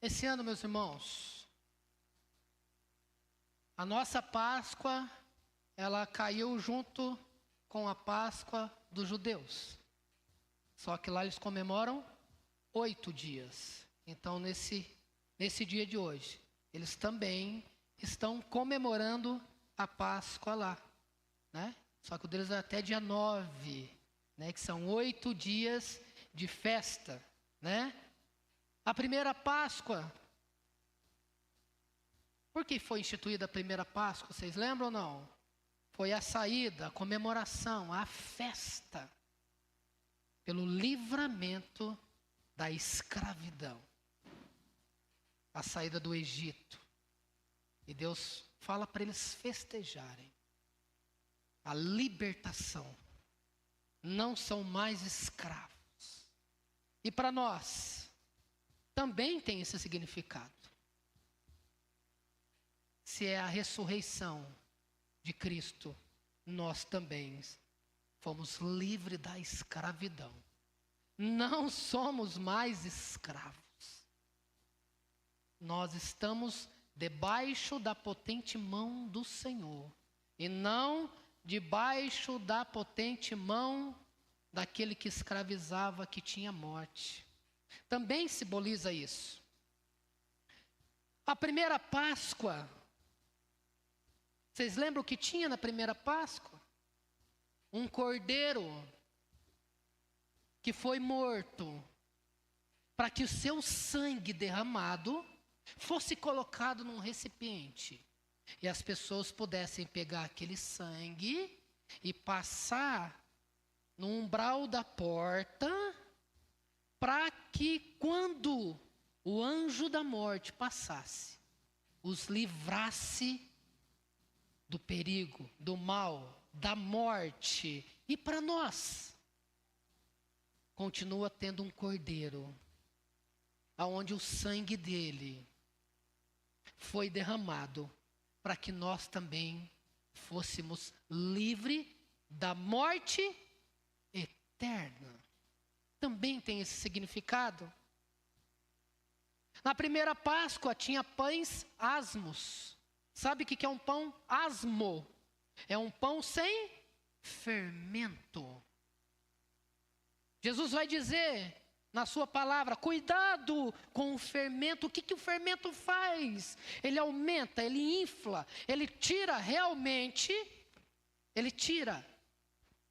Esse ano, meus irmãos, a nossa Páscoa, ela caiu junto com a Páscoa dos judeus. Só que lá eles comemoram 8 dias. Então, nesse dia de hoje, eles também estão comemorando a Páscoa lá, né? Só que o deles é até dia 9, né? Que são 8 dias de festa, né? A primeira Páscoa, por que foi instituída a primeira Páscoa? Vocês lembram ou não? Foi a saída, a comemoração, a festa pelo livramento da escravidão. A saída do Egito. E Deus fala para eles festejarem a libertação. Não são mais escravos. E para nós, também tem esse significado. Se é a ressurreição de Cristo, nós também fomos livres da escravidão. Não somos mais escravos. Nós estamos debaixo da potente mão do Senhor. E não debaixo da potente mão daquele que escravizava, que tinha morte. Também simboliza isso. A primeira Páscoa, vocês lembram o que tinha na primeira Páscoa? Um cordeiro que foi morto para que o seu sangue derramado fosse colocado num recipiente. E as pessoas pudessem pegar aquele sangue e passar no umbral da porta, para que quando o anjo da morte passasse, os livrasse do perigo, do mal, da morte. E para nós, continua tendo um cordeiro, aonde o sangue dele foi derramado, para que nós também fôssemos livres da morte eterna. Também tem esse significado. Na primeira Páscoa tinha pães asmos. Sabe o que é um pão asmo? É um pão sem fermento. Jesus vai dizer na sua palavra, cuidado com o fermento. O que o fermento faz? Ele aumenta, ele infla, ele tira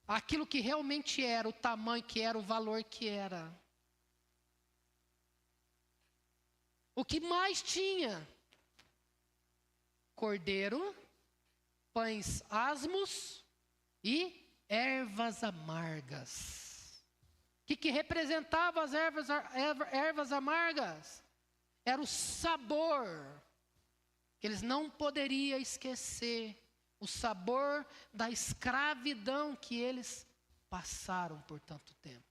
aquilo que realmente era, o tamanho que era, o valor que era. O que mais tinha? Cordeiro, pães asmos e ervas amargas. O que representava as ervas amargas? Era o sabor, que eles não poderiam esquecer, o sabor da escravidão que eles passaram por tanto tempo.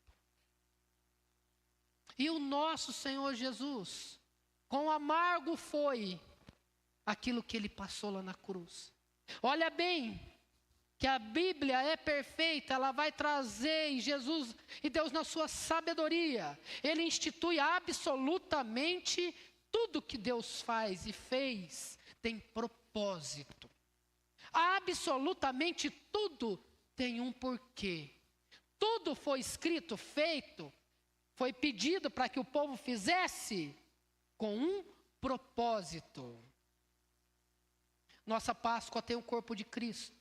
E o nosso Senhor Jesus, quão amargo foi aquilo que ele passou lá na cruz. Olha bem, que a Bíblia é perfeita, ela vai trazer, e Jesus e Deus na sua sabedoria, Ele institui absolutamente tudo que Deus faz e fez, tem propósito. Absolutamente tudo tem um porquê. Tudo foi escrito, feito, foi pedido para que o povo fizesse com um propósito. Nossa Páscoa tem o corpo de Cristo.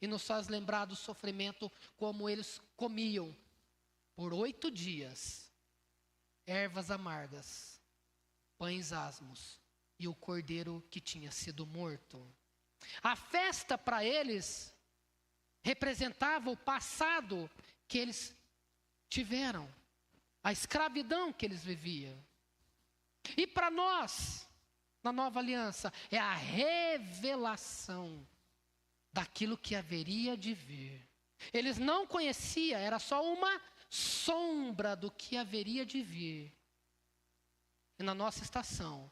E nos faz lembrar do sofrimento, como eles comiam por 8 dias, ervas amargas, pães asmos e o cordeiro que tinha sido morto. A festa para eles representava o passado que eles tiveram, a escravidão que eles viviam. E para nós, na nova aliança, é a revelação daquilo que haveria de vir. Eles não conheciam, era só uma sombra do que haveria de vir. E na nossa estação,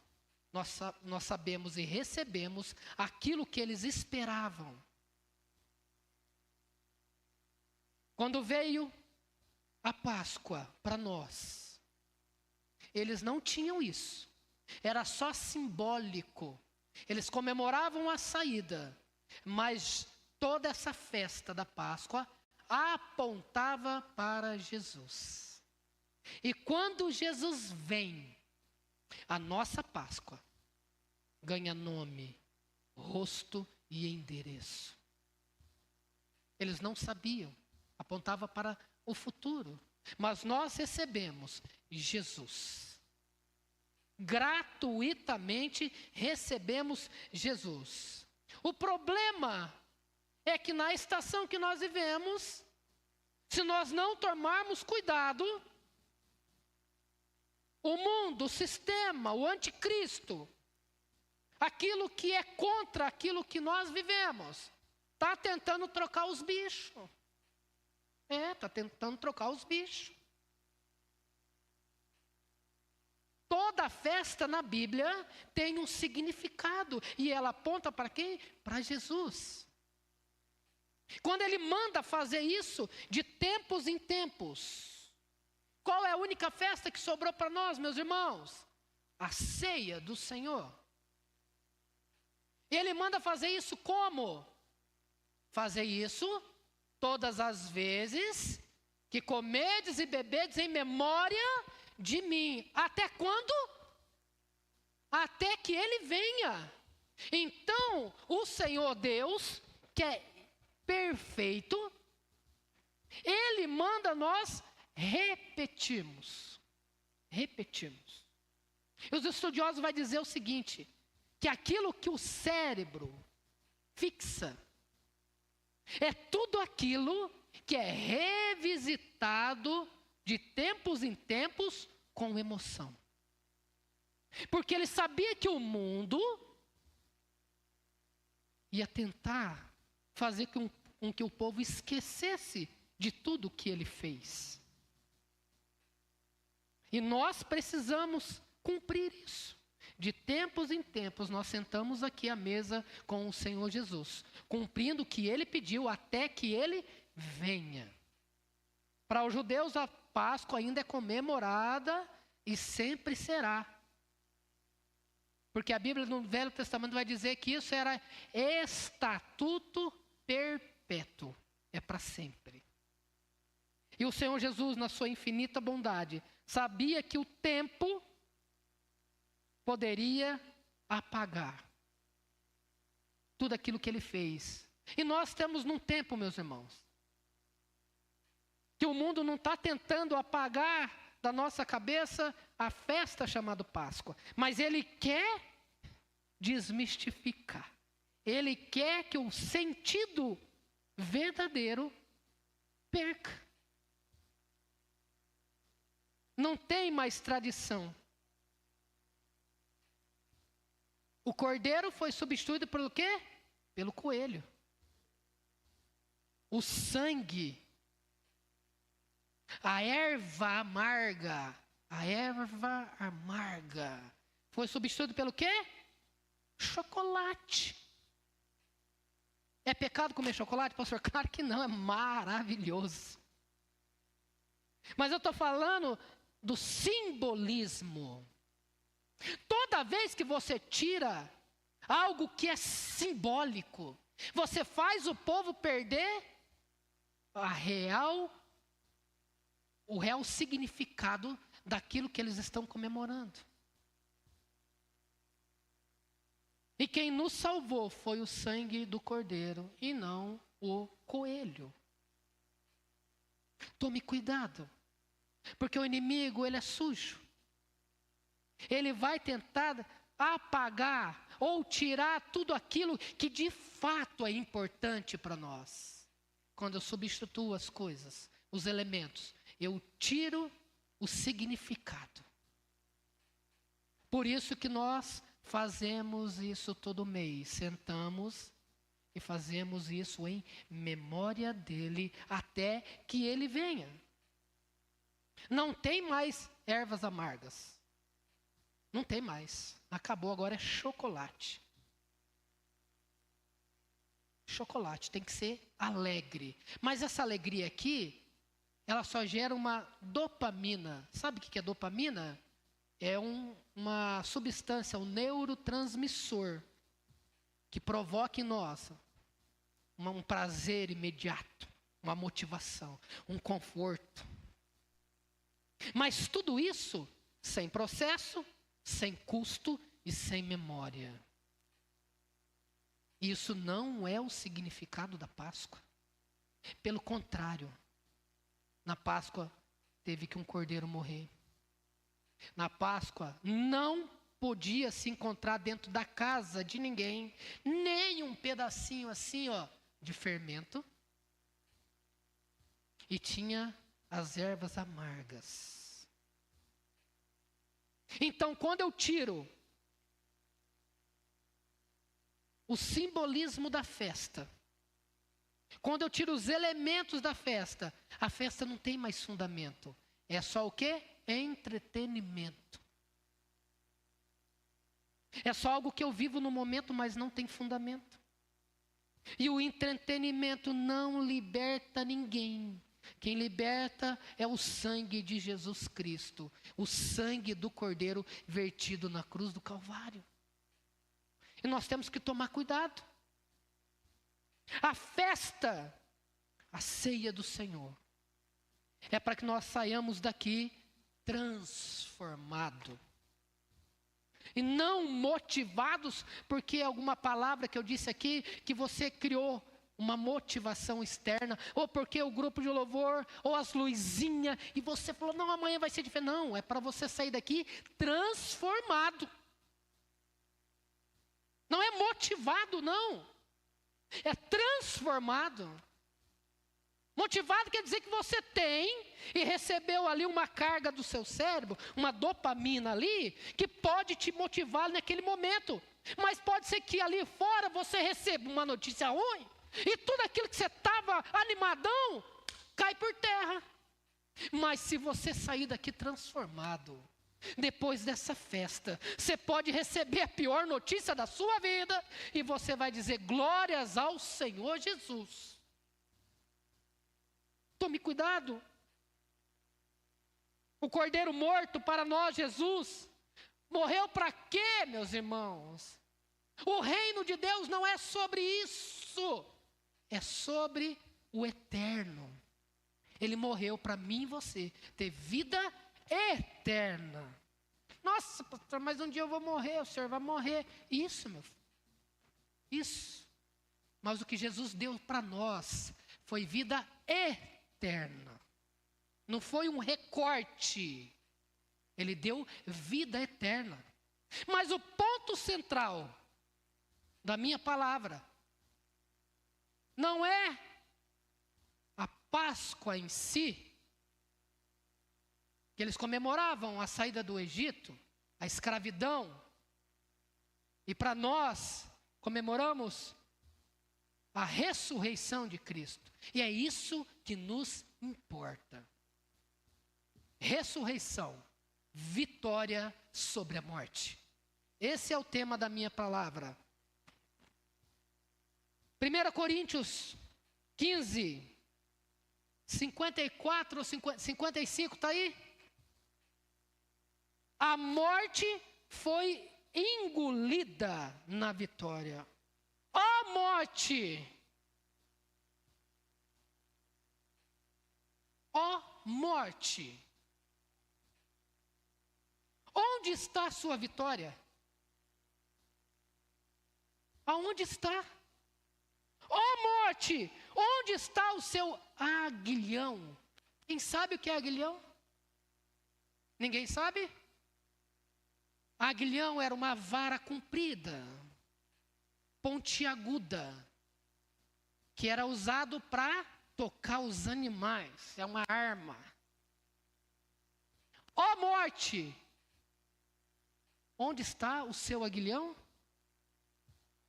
nós sabemos e recebemos aquilo que eles esperavam. Quando veio a Páscoa para nós, eles não tinham isso. era só simbólico. Eles comemoravam a saída, mas toda essa festa da Páscoa apontava para Jesus. E quando Jesus vem, a nossa Páscoa ganha nome, rosto e endereço. Eles não sabiam, apontava para o futuro. Mas nós recebemos Jesus. Gratuitamente recebemos Jesus. O problema é que na estação que nós vivemos, se nós não tomarmos cuidado, o mundo, o sistema, o anticristo, aquilo que é contra aquilo que nós vivemos, está tentando trocar os bichos. Está tentando trocar os bichos. Toda festa na Bíblia tem um significado. E ela aponta para quem? Para Jesus. Quando ele manda fazer isso de tempos em tempos. Qual é a única festa que sobrou para nós, meus irmãos? A ceia do Senhor. Ele manda fazer isso como? Fazer isso todas as vezes que comedes e bebedes em memória de mim. Até quando? Até que ele venha. Então, o Senhor Deus, que é perfeito, ele manda nós repetirmos. Repetirmos. E os estudiosos vão dizer o seguinte, que aquilo que o cérebro fixa é tudo aquilo que é revisitado de tempos em tempos com emoção. Porque ele sabia que o mundo ia tentar fazer com que o povo esquecesse de tudo que ele fez. E nós precisamos cumprir isso. De tempos em tempos, nós sentamos aqui à mesa com o Senhor Jesus, cumprindo o que ele pediu até que ele venha. Para os judeus, a Páscoa ainda é comemorada e sempre será. Porque a Bíblia no Velho Testamento vai dizer que isso era estatuto perpétuo, é para sempre. E o Senhor Jesus, na sua infinita bondade, sabia que o tempo poderia apagar tudo aquilo que ele fez. E nós estamos num tempo, meus irmãos, que o mundo não está tentando apagar da nossa cabeça a festa chamada Páscoa, mas ele quer desmistificar. Ele quer que o sentido verdadeiro perca. Não tem mais tradição. O cordeiro foi substituído pelo quê? Pelo coelho. O sangue, a erva amarga, foi substituído pelo quê? Chocolate. É pecado comer chocolate, pastor? Claro que não, é maravilhoso. Mas eu estou falando do simbolismo. Toda vez que você tira algo que é simbólico, você faz o povo perder o real significado daquilo que eles estão comemorando. E quem nos salvou foi o sangue do cordeiro e não o coelho. Tome cuidado, porque o inimigo, ele é sujo. Ele vai tentar apagar ou tirar tudo aquilo que de fato é importante para nós. Quando eu substituo as coisas, os elementos, eu tiro o significado. Por isso que nós fazemos isso todo mês. Sentamos e fazemos isso em memória dele até que ele venha. Não tem mais ervas amargas. Não tem mais. Acabou, agora é chocolate. Chocolate tem que ser alegre. Mas essa alegria aqui, ela só gera uma dopamina. Sabe o que é dopamina? é uma substância, um neurotransmissor, que provoca em nós um prazer imediato, uma motivação, um conforto. Mas tudo isso sem processo, sem custo e sem memória. Isso não é o significado da Páscoa. Pelo contrário, na Páscoa teve que um cordeiro morrer. Na Páscoa não podia se encontrar dentro da casa de ninguém nem um pedacinho assim, de fermento. E tinha as ervas amargas. Então, quando eu tiro o simbolismo da festa, quando eu tiro os elementos da festa, a festa não tem mais fundamento. É só o quê? Entretenimento. É só algo que eu vivo no momento, mas não tem fundamento. E o entretenimento não liberta ninguém. Quem liberta é o sangue de Jesus Cristo, o sangue do Cordeiro vertido na cruz do Calvário. E nós temos que tomar cuidado. A festa, a ceia do Senhor, é para que nós saiamos daqui transformados. E não motivados, porque alguma palavra que eu disse aqui, que você criou uma motivação externa, ou porque o grupo de louvor, ou as luzinhas, e você falou, não, amanhã vai ser diferente. Não, é para você sair daqui transformado. Não é motivado, não. É transformado. Motivado quer dizer que você tem e recebeu ali uma carga do seu cérebro, uma dopamina ali, que pode te motivar naquele momento. Mas pode ser que ali fora você receba uma notícia ruim, e tudo aquilo que você estava animadão, cai por terra. Mas se você sair daqui transformado, depois dessa festa, você pode receber a pior notícia da sua vida, e você vai dizer, glórias ao Senhor Jesus. Tome cuidado. O cordeiro morto para nós, Jesus, morreu para quê, meus irmãos? O reino de Deus não é sobre isso. É sobre o eterno. Ele morreu para mim e você ter vida eterna. Nossa, pastor, mas um dia eu vou morrer, o senhor vai morrer. Isso, meu filho. Isso. Mas o que Jesus deu para nós foi vida eterna. Não foi um recorte. Ele deu vida eterna. Mas o ponto central da minha palavra não é a Páscoa em si, que eles comemoravam a saída do Egito, a escravidão, e para nós comemoramos a ressurreição de Cristo, e é isso que nos importa. Ressurreição, vitória sobre a morte. Esse é o tema da minha palavra. 1 Coríntios 15, 54 ou 55, está aí? A morte foi engolida na vitória. Ó morte! Ó morte! Onde está a sua vitória? Aonde está? Ó morte! Onde está o seu aguilhão? Quem sabe o que é aguilhão? Ninguém sabe? Aguilhão era uma vara comprida, pontiaguda, que era usado para tocar os animais. É uma arma. Ó morte! Onde está o seu aguilhão?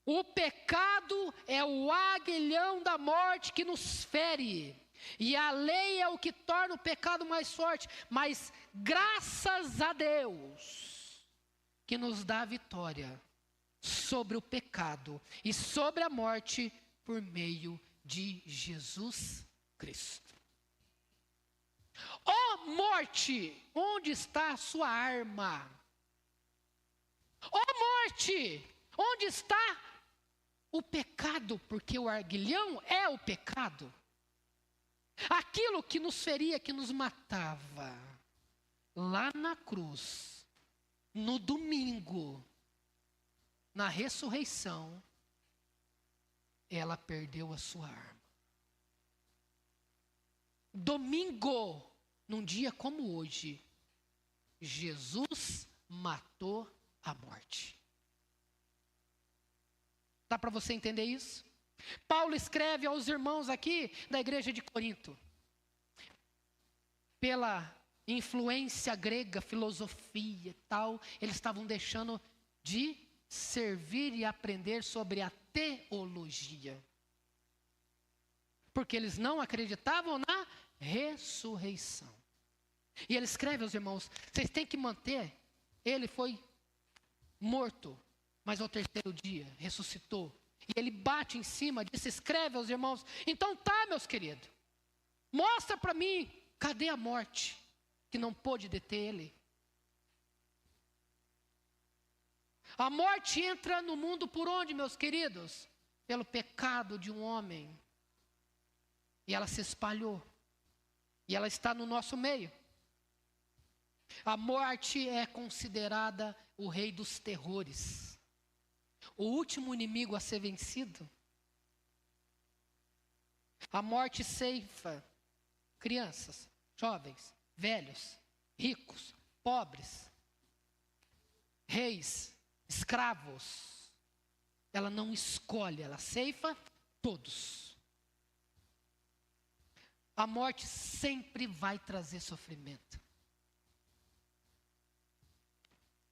O pecado é o aguilhão da morte que nos fere. E a lei é o que torna o pecado mais forte. Mas graças a Deus, que nos dá a vitória sobre o pecado e sobre a morte por meio de Jesus Cristo. Ó morte, onde está a sua arma? morte? Onde está o pecado? Porque o aguilhão é o pecado. Aquilo que nos feria, que nos matava, lá na cruz, no domingo, na ressurreição, ela perdeu a sua arma. Domingo, num dia como hoje, Jesus matou a morte. Dá para você entender isso? Paulo escreve aos irmãos aqui da igreja de Corinto. Pela influência grega, filosofia e tal, eles estavam deixando de servir e aprender sobre a teologia. Porque eles não acreditavam na ressurreição. E ele escreve aos irmãos, vocês têm que manter, ele foi morto, mas ao terceiro dia ressuscitou. E ele bate em cima disso, escreve aos irmãos, então tá, meus queridos, mostra para mim, cadê a morte que não pôde deter ele? A morte entra no mundo por onde, meus queridos? Pelo pecado de um homem. E ela se espalhou. E ela está no nosso meio. A morte é considerada o rei dos terrores. O último inimigo a ser vencido. A morte ceifa crianças, jovens, velhos, ricos, pobres, reis, escravos. Ela não escolhe, ela ceifa todos. A morte sempre vai trazer sofrimento.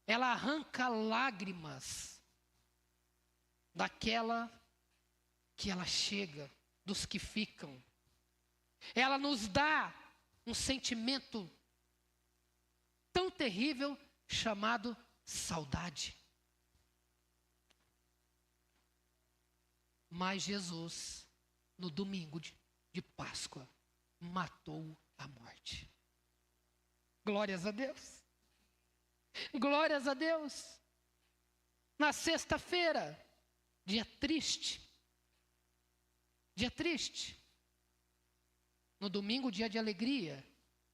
Ela arranca lágrimas daquela que ela chega, dos que ficam. Ela nos dá um sentimento tão terrível chamado saudade. Mas Jesus, no domingo de Páscoa, matou a morte. Glórias a Deus. Glórias a Deus. Na sexta-feira, dia triste. Dia triste. No domingo, dia de alegria.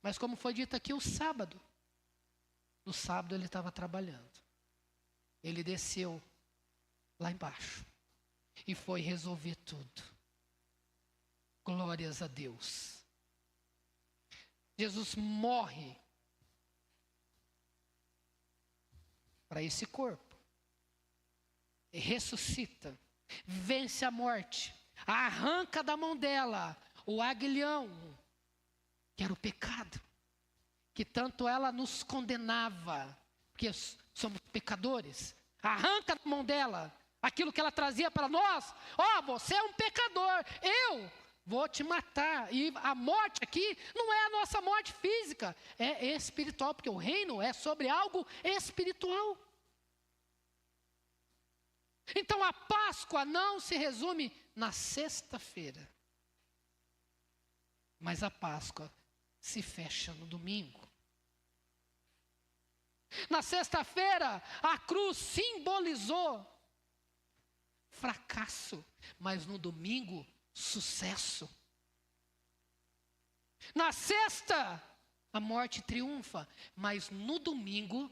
Mas como foi dito aqui, o sábado. No sábado ele estava trabalhando. Ele desceu lá embaixo. E foi resolver tudo. Glórias a Deus. Jesus morre para esse corpo. E ressuscita. Vence a morte. Arranca da mão dela o aguilhão, que era o pecado, que tanto ela nos condenava, porque somos pecadores. Arranca da mão dela aquilo que ela trazia para nós. Você é um pecador, eu vou te matar. E a morte aqui não é a nossa morte física, é espiritual, porque o reino é sobre algo espiritual. Então a Páscoa não se resume na sexta-feira, mas a Páscoa se fecha no domingo. Na sexta-feira, a cruz simbolizou fracasso, mas no domingo, sucesso. Na sexta, a morte triunfa, mas no domingo,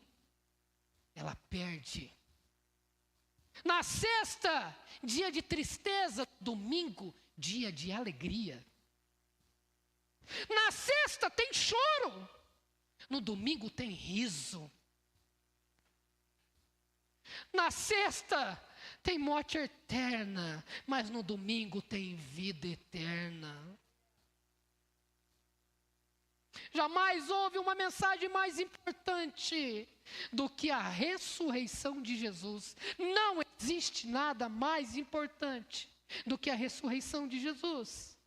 ela perde. Na sexta, dia de tristeza, domingo, dia de alegria. Na sexta tem choro, no domingo tem riso. Na sexta tem morte eterna, mas no domingo tem vida eterna. Jamais houve uma mensagem mais importante do que a ressurreição de Jesus. Não existe nada mais importante do que a ressurreição de Jesus.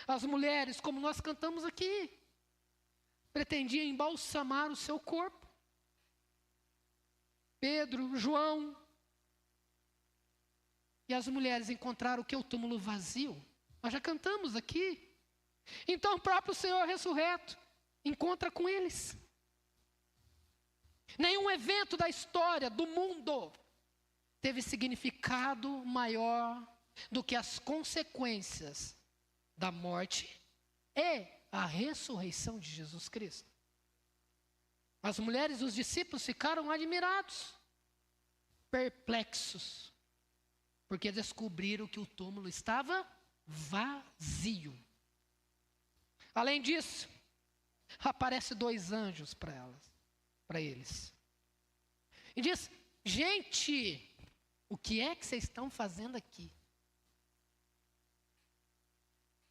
As mulheres, como nós cantamos aqui, pretendiam embalsamar o seu corpo. Pedro, João. E as mulheres encontraram o que? O túmulo vazio. Nós já cantamos aqui. Então o próprio Senhor ressurreto encontra com eles. Nenhum evento da história do mundo teve significado maior do que as consequências da morte e a ressurreição de Jesus Cristo. As mulheres e os discípulos ficaram admirados, perplexos, porque descobriram que o túmulo estava vazio. Além disso, aparecem 2 anjos para eles. E diz: gente, o que é que vocês estão fazendo aqui?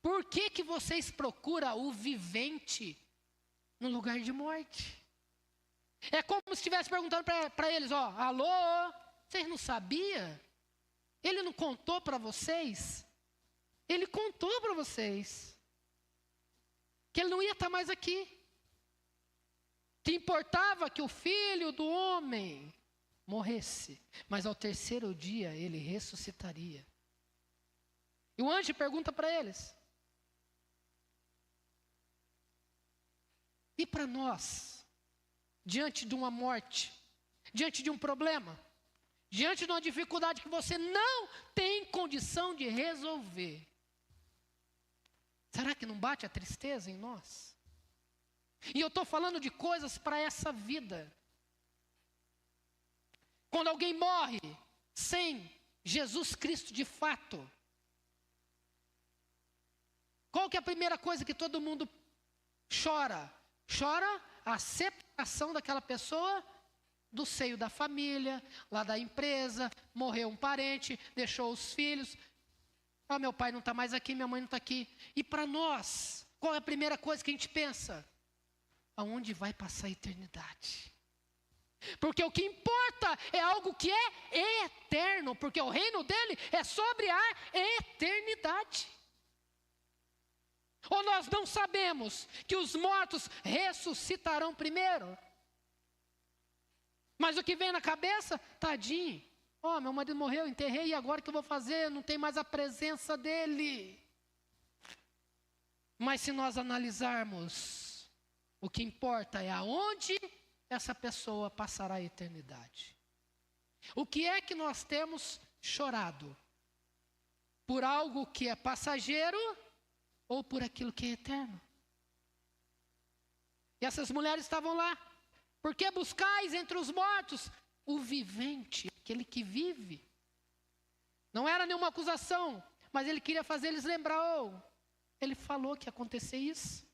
Por que vocês procuram o vivente no lugar de morte? É como se estivesse perguntando para eles, alô, vocês não sabiam? Ele não contou para vocês? Ele contou para vocês que ele não ia estar mais aqui. Que importava que o Filho do Homem morresse, mas ao 3º dia ele ressuscitaria. E o anjo pergunta para eles: e para nós, diante de uma morte, diante de um problema, diante de uma dificuldade que você não tem condição de resolver, será que não bate a tristeza em nós? E eu estou falando de coisas para essa vida. Quando alguém morre sem Jesus Cristo de fato, qual que é a primeira coisa que todo mundo chora? Chora a separação daquela pessoa do seio da família, lá da empresa, morreu um parente, deixou os filhos. Meu pai não está mais aqui, minha mãe não está aqui. E para nós, qual é a primeira coisa que a gente pensa? Aonde vai passar a eternidade? Porque o que importa é algo que é eterno, porque o reino dele é sobre a eternidade. Ou nós não sabemos que os mortos ressuscitarão primeiro? Mas o que vem na cabeça, tadinho, meu marido morreu, enterrei, e agora o que eu vou fazer? Não tem mais a presença dele. Mas se nós analisarmos, o que importa é aonde essa pessoa passará a eternidade. O que é que nós temos chorado? Por algo que é passageiro ou por aquilo que é eterno? E essas mulheres estavam lá. Por que buscais entre os mortos o vivente, aquele que vive? Não era nenhuma acusação, mas ele queria fazer eles lembrar, ele falou que ia acontecer isso.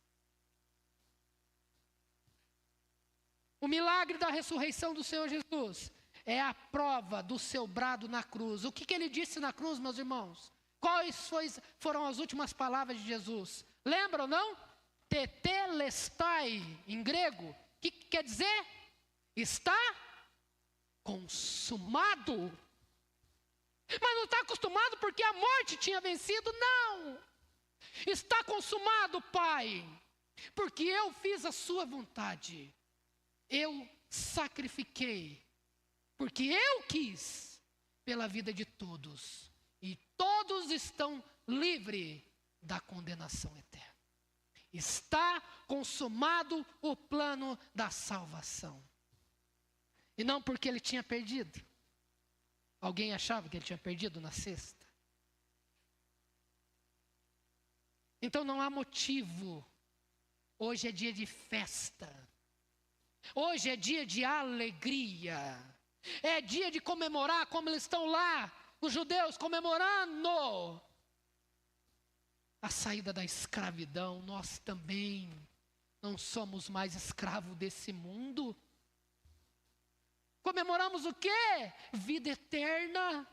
O milagre da ressurreição do Senhor Jesus é a prova do seu brado na cruz. O que ele disse na cruz, meus irmãos? Quais foram as últimas palavras de Jesus? Lembram, não? Tetelestai, em grego. O que quer dizer? Está consumado. Mas não está acostumado porque a morte tinha vencido? Não. Está consumado, Pai, porque eu fiz a sua vontade. Eu sacrifiquei, porque eu quis, pela vida de todos. E todos estão livres da condenação eterna. Está consumado o plano da salvação. E não porque ele tinha perdido. Alguém achava que ele tinha perdido na sexta? Então não há motivo. Hoje é dia de festa. Hoje é dia de alegria. É dia de comemorar como eles estão lá, os judeus comemorando a saída da escravidão. Nós também não somos mais escravos desse mundo. Comemoramos o quê? Vida eterna.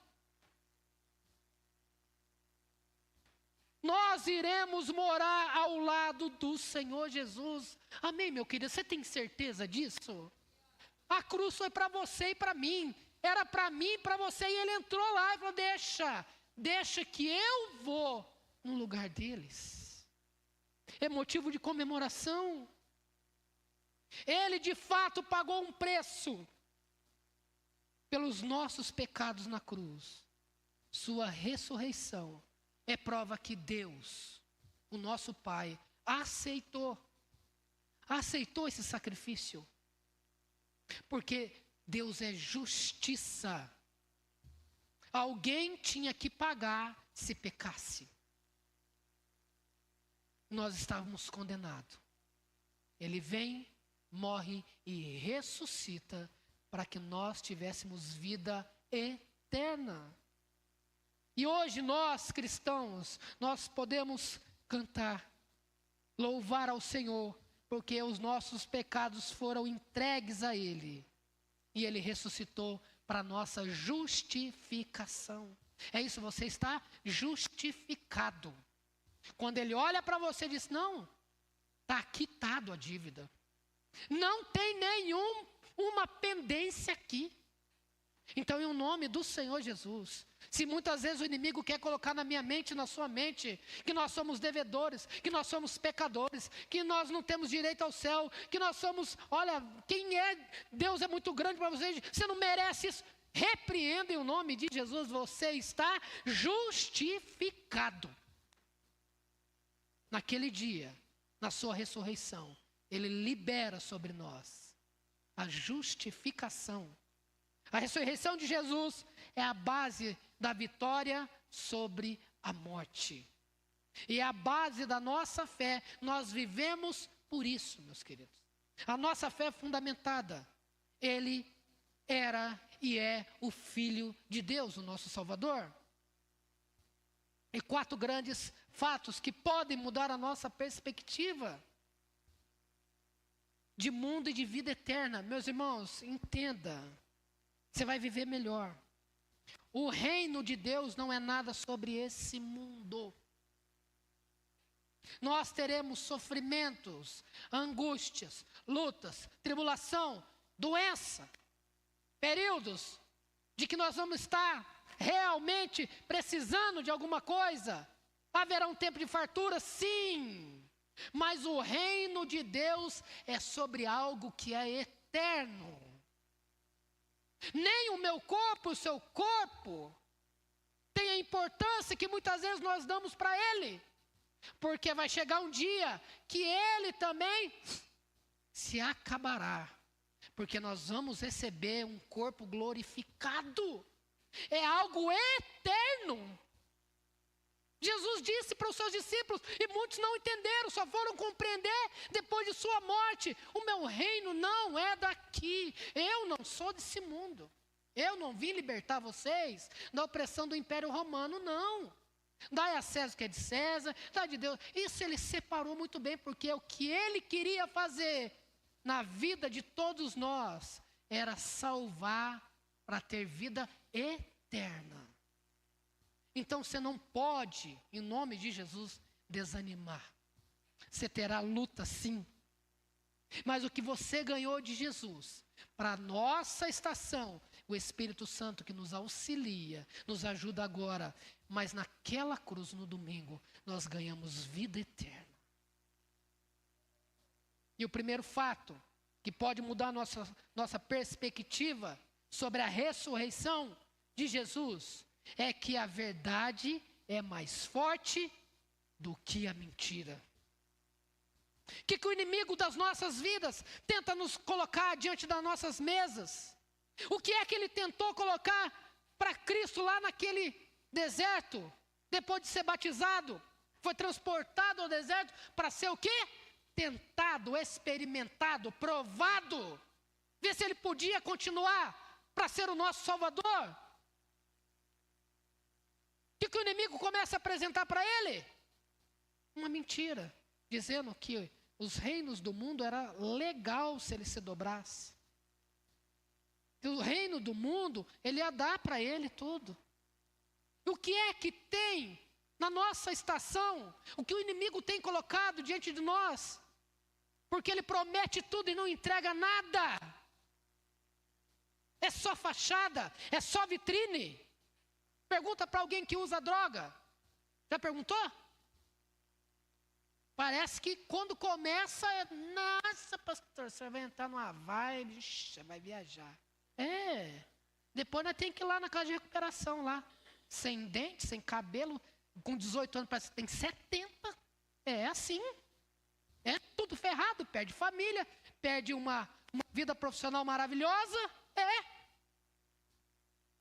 Nós iremos morar ao lado do Senhor Jesus. Amém, meu querido? Você tem certeza disso? A cruz foi para você e para mim. Era para mim e para você. E ele entrou lá e falou: deixa que eu vou no lugar deles. É motivo de comemoração. Ele de fato pagou um preço pelos nossos pecados na cruz. Sua ressurreição é prova que Deus, o nosso Pai, aceitou esse sacrifício. Porque Deus é justiça. Alguém tinha que pagar se pecasse. Nós estávamos condenados. Ele vem, morre e ressuscita para que nós tivéssemos vida eterna. E hoje nós, cristãos, nós podemos cantar, louvar ao Senhor, porque os nossos pecados foram entregues a Ele. E Ele ressuscitou para nossa justificação. É isso, você está justificado. Quando Ele olha para você e diz, não, está quitado a dívida. Não tem nenhuma pendência aqui. Então, em nome do Senhor Jesus, se muitas vezes o inimigo quer colocar na minha mente, na sua mente, que nós somos devedores, que nós somos pecadores, que nós não temos direito ao céu, que nós somos, olha, quem é, Deus é muito grande para você, você não merece isso. Repreenda em nome de Jesus, você está justificado. Naquele dia, na sua ressurreição, Ele libera sobre nós a justificação. A ressurreição de Jesus é a base da vitória sobre a morte. E é a base da nossa fé. Nós vivemos por isso, meus queridos. A nossa fé é fundamentada. Ele era e é o Filho de Deus, o nosso Salvador. E 4 grandes fatos que podem mudar a nossa perspectiva de mundo e de vida eterna. Meus irmãos, entenda. Você vai viver melhor. O reino de Deus não é nada sobre esse mundo. Nós teremos sofrimentos, angústias, lutas, tribulação, doença, períodos de que nós vamos estar realmente precisando de alguma coisa. Haverá um tempo de fartura, sim. Mas o reino de Deus é sobre algo que é eterno. Nem o meu corpo, o seu corpo, tem a importância que muitas vezes nós damos para ele. Porque vai chegar um dia que ele também se acabará. Porque nós vamos receber um corpo glorificado. É algo eterno. Jesus disse para os seus discípulos, e muitos não entenderam, só foram compreender depois de sua morte. O meu reino não é daqui, eu não sou desse mundo. Eu não vim libertar vocês da opressão do Império Romano, não. Dai a César o que é de César, dai de Deus. Isso ele separou muito bem, porque o que ele queria fazer na vida de todos nós era salvar para ter vida eterna. Então você não pode, em nome de Jesus, desanimar. Você terá luta sim. Mas o que você ganhou de Jesus, para a nossa estação, o Espírito Santo que nos auxilia, nos ajuda agora. Mas naquela cruz no domingo, nós ganhamos vida eterna. E o primeiro fato que pode mudar nossa perspectiva sobre a ressurreição de Jesus é que a verdade é mais forte do que a mentira. O que o inimigo das nossas vidas tenta nos colocar diante das nossas mesas? O que é que ele tentou colocar para Cristo lá naquele deserto? Depois de ser batizado, foi transportado ao deserto para ser o quê? Tentado, experimentado, provado. Ver se ele podia continuar para ser o nosso Salvador. O que o inimigo começa a apresentar para ele? Uma mentira, dizendo que os reinos do mundo era legal se ele se dobrasse. Que o reino do mundo, ele ia dar para ele tudo. E o que é que tem na nossa estação? O que o inimigo tem colocado diante de nós? Porque ele promete tudo e não entrega nada. É só fachada, é só vitrine. Pergunta para alguém que usa droga. Já perguntou? Parece que quando começa, nossa, pastor, você vai entrar numa vibe, vai viajar. Depois nós temos que ir lá na casa de recuperação lá. Sem dente, sem cabelo, com 18 anos, parece que tem 70. É assim. É tudo ferrado, perde família, perde uma Uma vida profissional maravilhosa? É.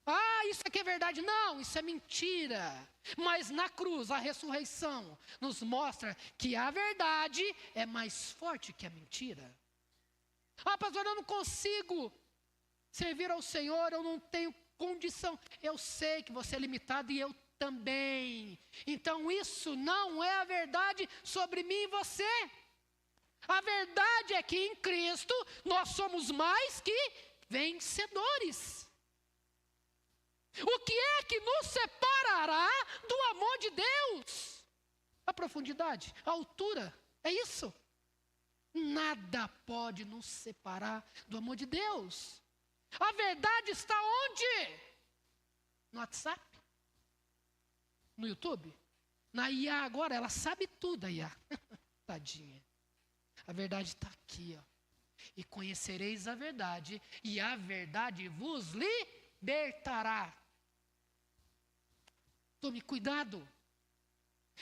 Ah, isso aqui é verdade. Não, isso é mentira. Mas na cruz, a ressurreição nos mostra que a verdade é mais forte que a mentira. Ah, pastor, eu não consigo servir ao Senhor, eu não tenho condição. Eu sei que você é limitado e eu também. Então isso não é a verdade sobre mim e você. A verdade é que em Cristo nós somos mais que vencedores. O que é que nos separará do amor de Deus? A profundidade, a altura, é isso. Nada pode nos separar do amor de Deus. A verdade está onde? No WhatsApp? No YouTube? Na IA agora, ela sabe tudo, a IA. Tadinha. A verdade está aqui, ó. E conhecereis a verdade, e a verdade vos libertará. Tome cuidado.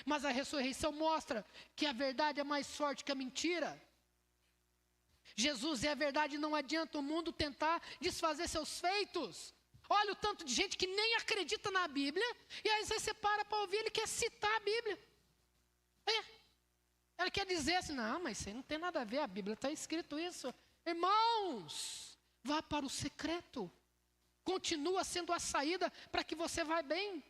Mas a ressurreição mostra que a verdade é mais forte que a mentira. Jesus é a verdade, não adianta o mundo tentar desfazer seus feitos. Olha o tanto de gente que nem acredita na Bíblia, e aí você para ouvir, ele quer citar a Bíblia. Ele quer dizer assim, não, mas isso aí não tem nada a ver, a Bíblia está escrito isso. Irmãos, vá para o secreto. Continua sendo a saída para que você vá bem.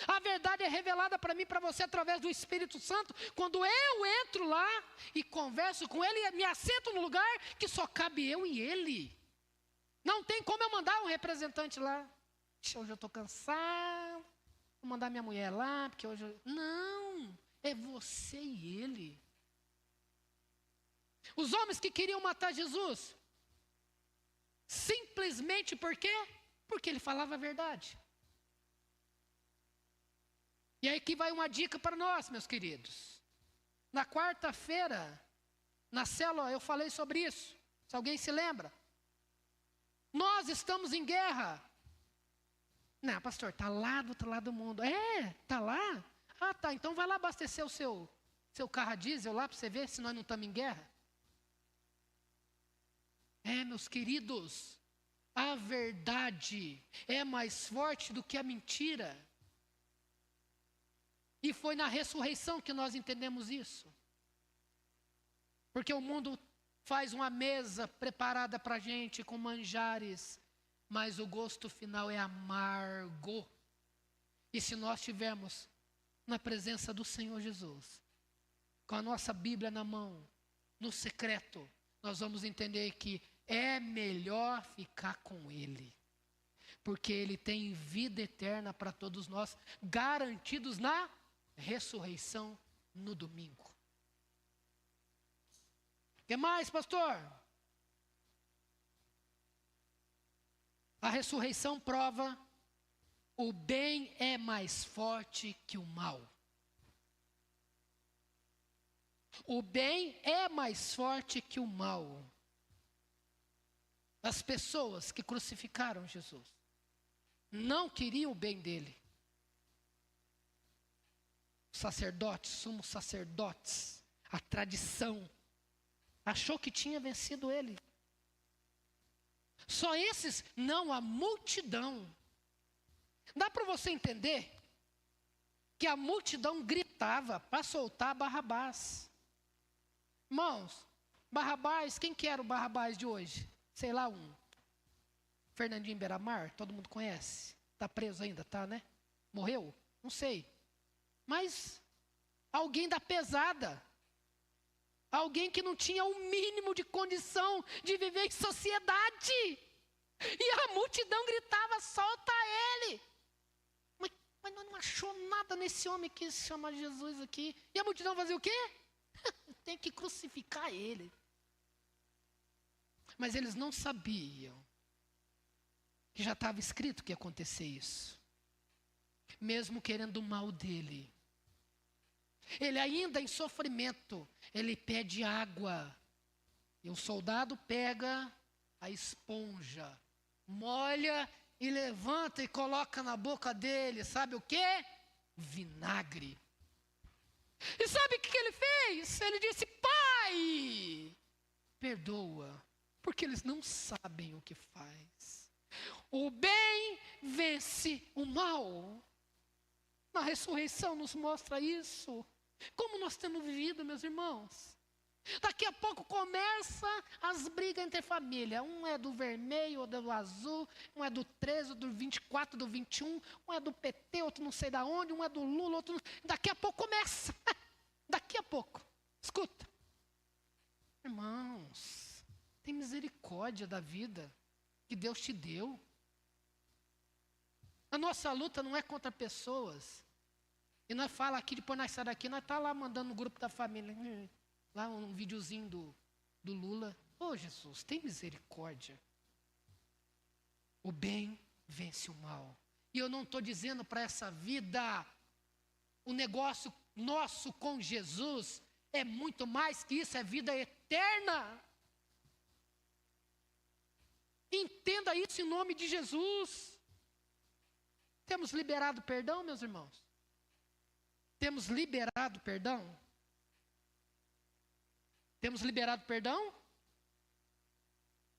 A verdade é revelada para mim e para você através do Espírito Santo. Quando eu entro lá e converso com Ele, me assento no lugar que só cabe eu e Ele. Não tem como eu mandar um representante lá. Hoje eu estou cansado, vou mandar minha mulher lá, porque hoje eu... Não, é você e Ele. Os homens que queriam matar Jesus, simplesmente por quê? Porque Ele falava a verdade. E aí que vai uma dica para nós, meus queridos. Na quarta-feira, na célula, eu falei sobre isso. Se alguém se lembra. Nós estamos em guerra. Não, pastor, está lá do outro lado do mundo. É, está lá? Ah, tá, então vai lá abastecer o seu carro a diesel lá para você ver se nós não estamos em guerra. É, meus queridos, a verdade é mais forte do que a mentira. E foi na ressurreição que nós entendemos isso. Porque o mundo faz uma mesa preparada para a gente com manjares, mas o gosto final é amargo. E se nós estivermos na presença do Senhor Jesus, com a nossa Bíblia na mão, no secreto, nós vamos entender que é melhor ficar com Ele. Porque Ele tem vida eterna para todos nós, garantidos na ressurreição no domingo. O que mais, pastor? A ressurreição prova o bem é mais forte que o mal. O bem é mais forte que o mal. As pessoas que crucificaram Jesus não queriam o bem dele. Sacerdotes, sumos sacerdotes, a tradição, achou que tinha vencido ele. Só esses, não, a multidão. Dá para você entender que a multidão gritava para soltar Barrabás. Irmãos, Barrabás, quem que era o Barrabás de hoje? Sei lá, um Fernandinho Beiramar, todo mundo conhece. Está preso ainda, tá, né? Morreu? Não sei. Mas alguém da pesada, alguém que não tinha o mínimo de condição de viver em sociedade. E a multidão gritava, solta ele. Mas não achou nada nesse homem que se chama Jesus aqui. E a multidão fazia o quê? Tem que crucificar ele. Mas eles não sabiam que já estava escrito que ia acontecer isso. Mesmo querendo o mal dele. Ele ainda em sofrimento, ele pede água. E o soldado pega a esponja, molha e levanta e coloca na boca dele. Sabe o quê? Vinagre. E sabe o que ele fez? Ele disse, Pai, perdoa, porque eles não sabem o que faz. O bem vence o mal. Na ressurreição nos mostra isso. Como nós temos vivido, meus irmãos. Daqui a pouco começa as brigas entre família. Um é do vermelho, outro é do azul. Um é do 13, outro do 24, do 21. Um é do PT, outro não sei da onde. Um é do Lula, outro não... Daqui a pouco começa. Daqui a pouco. Escuta. Irmãos, tem misericórdia da vida que Deus te deu. A nossa luta não é contra pessoas. E nós fala aqui, depois nós saímos daqui, nós estamos lá mandando no grupo da família. Lá um videozinho do Lula. Ô Jesus, tem misericórdia. O bem vence o mal. E eu não estou dizendo para essa vida, o negócio nosso com Jesus é muito mais que isso, é vida eterna. Entenda isso em nome de Jesus. Temos liberado perdão, meus irmãos? Temos liberado perdão? Temos liberado perdão?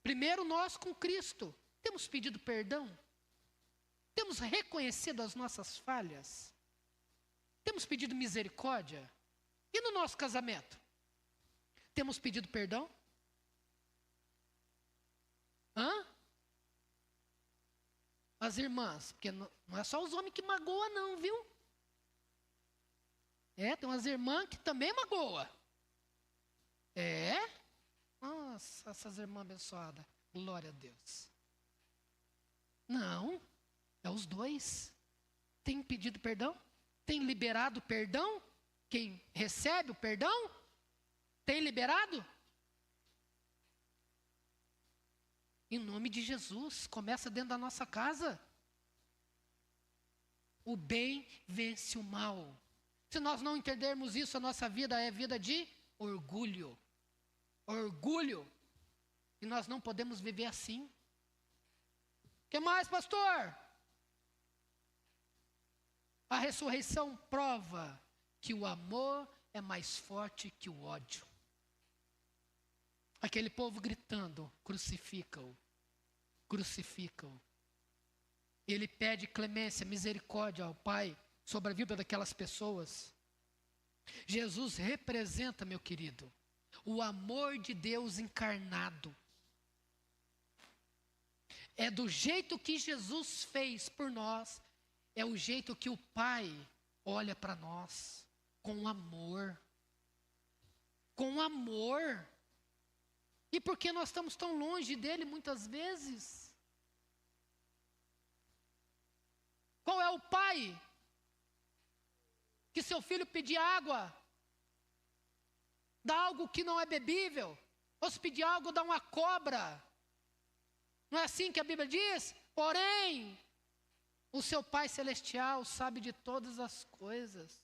Primeiro nós com Cristo. Temos pedido perdão? Temos reconhecido as nossas falhas? Temos pedido misericórdia? E no nosso casamento? Temos pedido perdão? As irmãs, porque não é só os homens que magoam não, viu? Tem umas irmãs que também magoam. Nossa, essas irmãs abençoadas. Glória a Deus. Não, é os dois. Tem pedido perdão? Tem liberado perdão? Quem recebe o perdão? Tem liberado? Em nome de Jesus, começa dentro da nossa casa. O bem vence o mal. Se nós não entendermos isso, a nossa vida é vida de orgulho. Orgulho. E nós não podemos viver assim. O que mais, pastor? A ressurreição prova que o amor é mais forte que o ódio. Aquele povo gritando, crucifica-o, crucifica-o. Ele pede clemência, misericórdia ao Pai sobre a vida daquelas pessoas. Jesus representa, meu querido, o amor de Deus encarnado. É do jeito que Jesus fez por nós, é o jeito que o Pai olha para nós, com amor. Com amor. E por que nós estamos tão longe dele muitas vezes? Qual é o pai que seu filho pedir água, dá algo que não é bebível, ou se pedir algo, dá uma cobra? Não é assim que a Bíblia diz? Porém, o seu Pai Celestial sabe de todas as coisas.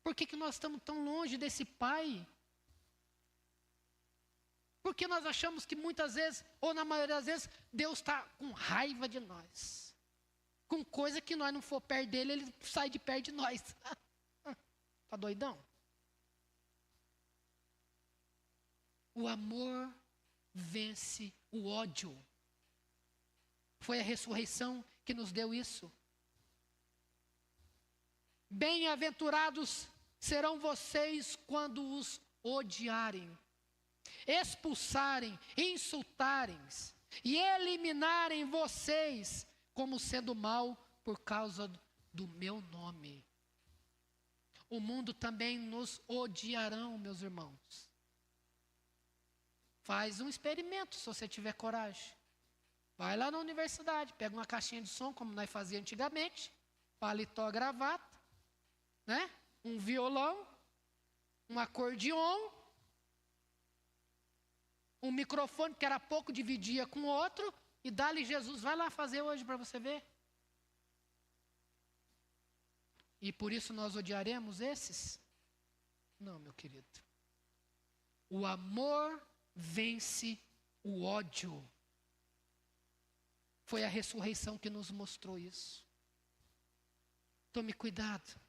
Por que nós estamos tão longe desse Pai? Porque nós achamos que muitas vezes, ou na maioria das vezes, Deus está com raiva de nós. Com coisa que nós não for perto dele, ele sai de perto de nós. Está doidão? O amor vence o ódio. Foi a ressurreição que nos deu isso. Bem-aventurados serão vocês quando os odiarem, expulsarem, insultarem e eliminarem vocês como sendo mal por causa do meu nome. O mundo também nos odiarão, meus irmãos. Faz um experimento, se você tiver coragem. Vai lá na universidade, pega uma caixinha de som, como nós fazíamos antigamente, paletó, gravata, né? Um violão, um acordeon, um microfone, que era pouco, dividia com o outro, e dá-lhe Jesus, vai lá fazer hoje para você ver. E por isso nós odiaremos esses? Não, meu querido. O amor vence o ódio. Foi a ressurreição que nos mostrou isso. Tome cuidado.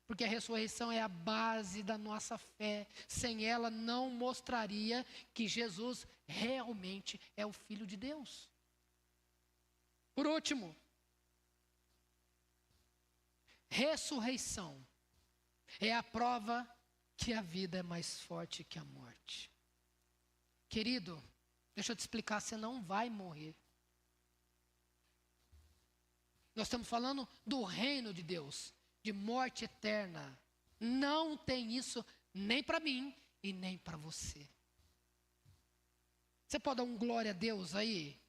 Porque a ressurreição é a base da nossa fé. Sem ela não mostraria que Jesus realmente é o Filho de Deus. Por último, ressurreição é a prova que a vida é mais forte que a morte. Querido, deixa eu te explicar, você não vai morrer. Nós estamos falando do reino de Deus, de morte eterna. Não tem isso nem para mim e nem para você. Você pode dar um glória a Deus aí?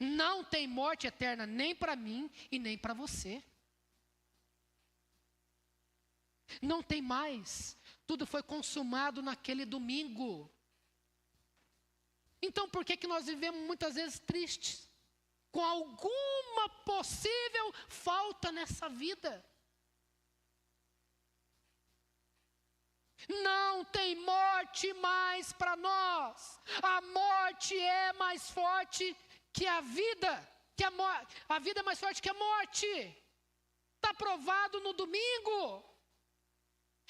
Não tem morte eterna nem para mim e nem para você. Não tem mais. Tudo foi consumado naquele domingo. Então por que nós vivemos muitas vezes tristes? Com alguma possível falta nessa vida. Não tem morte mais para nós. A morte é mais forte que a vida. A vida é mais forte que a morte. Está provado no domingo.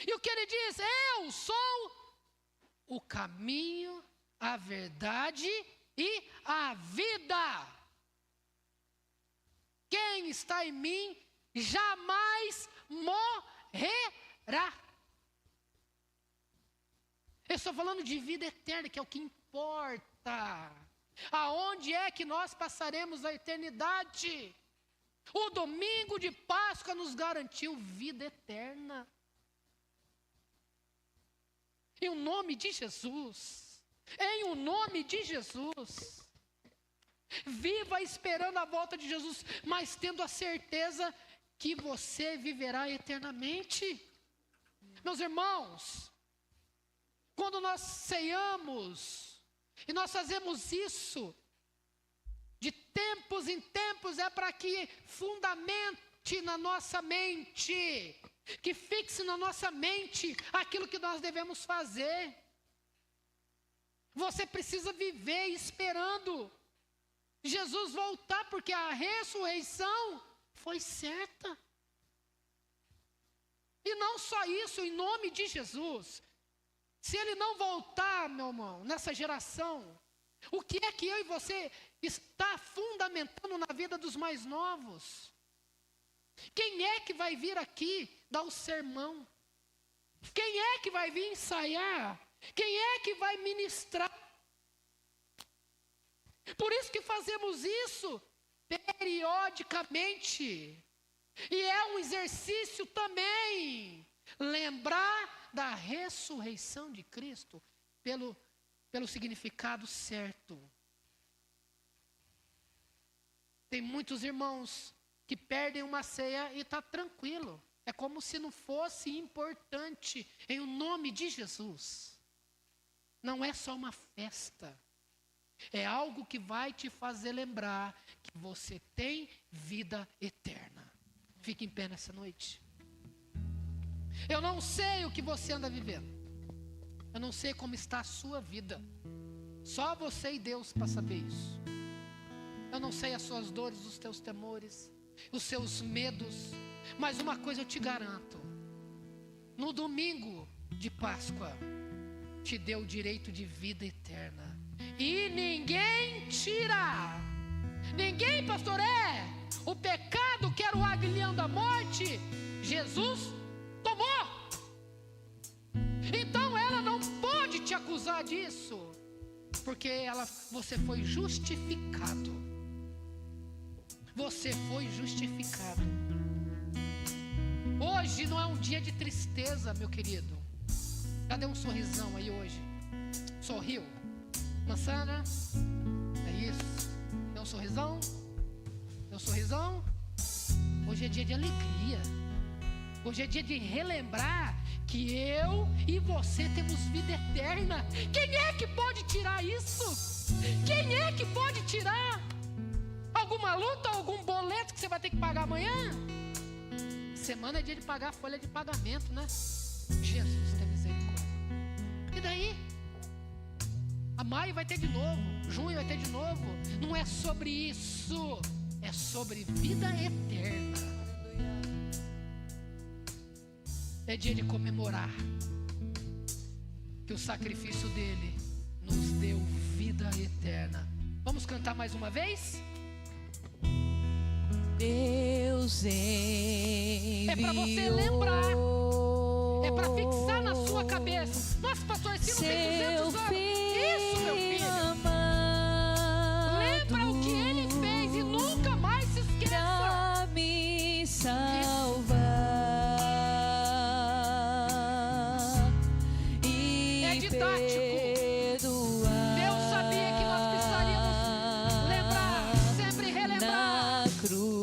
E o que ele diz? Eu sou o caminho, a verdade e a vida. Quem está em mim jamais morrerá. Eu estou falando de vida eterna, que é o que importa. Aonde é que nós passaremos a eternidade? O domingo de Páscoa nos garantiu vida eterna. Em o nome de Jesus. Em o nome de Jesus. Viva esperando a volta de Jesus, mas tendo a certeza que você viverá eternamente. Meus irmãos, quando nós ceiamos, e nós fazemos isso, de tempos em tempos, é para que fundamente na nossa mente, que fixe na nossa mente aquilo que nós devemos fazer. Você precisa viver esperando Jesus voltar, porque a ressurreição foi certa. E não só isso, em nome de Jesus. Se ele não voltar, meu irmão, nessa geração, o que é que eu e você está fundamentando na vida dos mais novos? Quem é que vai vir aqui dar o sermão? Quem é que vai vir ensaiar? Quem é que vai ministrar? Por isso que fazemos isso periodicamente. E é um exercício também. Lembrar da ressurreição de Cristo pelo significado certo. Tem muitos irmãos que perdem uma ceia e está tranquilo. É como se não fosse importante em o nome de Jesus. Não é só uma festa. É algo que vai te fazer lembrar que você tem vida eterna. Fique em pé nessa noite. Eu não sei o que você anda vivendo. Eu não sei como está a sua vida. Só você e Deus para saber isso. Eu não sei as suas dores, os teus temores, os seus medos. Mas uma coisa eu te garanto. No domingo de Páscoa, te deu o direito de vida eterna. E ninguém tira. Ninguém, pastor, o pecado que era o aguilhão da morte, Jesus tomou. Então ela não pode te acusar disso, porque você foi justificado. Você foi justificado. Hoje não é um dia de tristeza, meu querido. Cadê um sorrisão aí hoje? Sorriu? Mansana? É isso. Deu um sorrisão? Deu um sorrisão? Hoje é dia de alegria. Hoje é dia de relembrar que eu e você temos vida eterna. Quem é que pode tirar isso? Quem é que pode tirar? Alguma luta, algum boleto que você vai ter que pagar amanhã? Semana é dia de pagar a folha de pagamento, né? Jesus, tem misericórdia. E daí? A maio vai ter de novo, junho vai ter de novo. Não é sobre isso, é sobre vida eterna. É dia de comemorar que o sacrifício dele nos deu vida eterna. Vamos cantar mais uma vez? Deus enviou. É para você lembrar, é para fixar na sua cabeça. Nossa, pastor, esse não tem 200 anos. Isso, meu filho. Lembra o que ele fez e nunca mais se esqueça. Pra me salvar. É didático. Deus sabia que nós precisaríamos lembrar, sempre relembrar. Cruz.